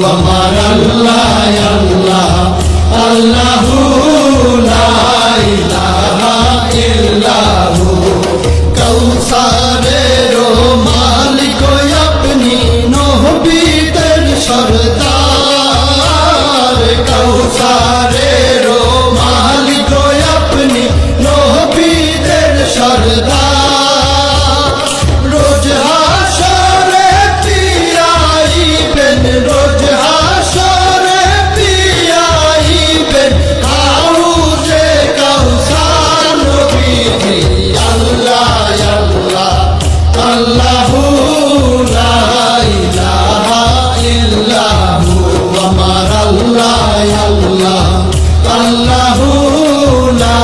আমার আল্লাহ আল্লাহ আল্লাহু লা ইলাহা ইল্লাহু কাউসারের মালিক আপনি নবীদের সরদার কাউসারের মালিক আপনি নবীদের সরদার রোজ হাসরে পিয়াইবেন রোজ হাসরে পিয়াইবেন হাউজে কাউসার নবীজি আল্লাহ আল্লাহ আল্লাহু লা ইলাহা ইল্লাহু আমার আল্লাহ আল্লাহ আল্লাহু লা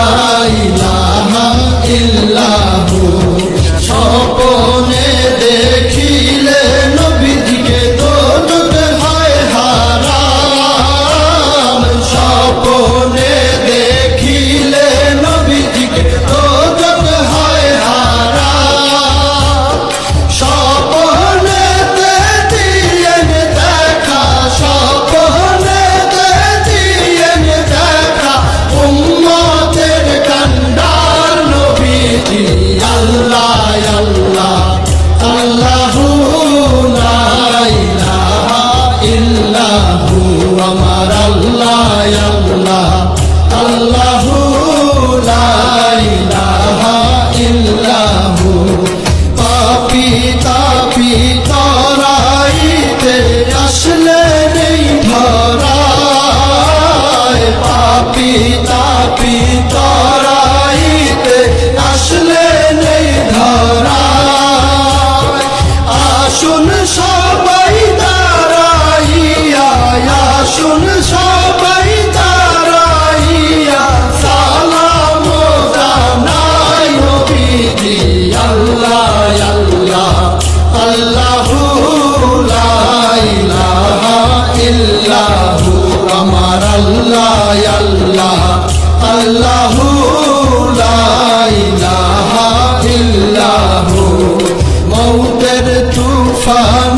ইলাহা ইল্লাহু স্বপ্নে দেখিলে নবীজিকে দোজখ হয় হারাম স্বপ্নে দেখিলে নবীজিকে দোজখ হয় হারাম স্বপ্নেতে দিয়েন দেখা স্বপ্নেতে দিয়েন দেখা উম্মতের কান্ডার নবীজি আল্লাহ আল্লাহ আল্লাহু লা ইলাহা ইল্লাহু আমার আল্লাহ আল্লাহ আল্লাহু লা ইলাহা ইল্লাহু পাপী তাপী তরাইতে আসলে নেই ধরায় পাপী তাপী তরাইতে আসলে নেই ধরায় আসুন সবাই দাঁড়াইয়া আসুন সবাই দাঁড়াইয়া সালাম জানাই নবীজি আল্লাহ আল্লাহ আল্লাহু লা ইলাহা ইল্লাহু আমার আল্লাহ আল্লাহ আল্লাহু লা ইলাহা ইল্লাহু মৌতের তুফান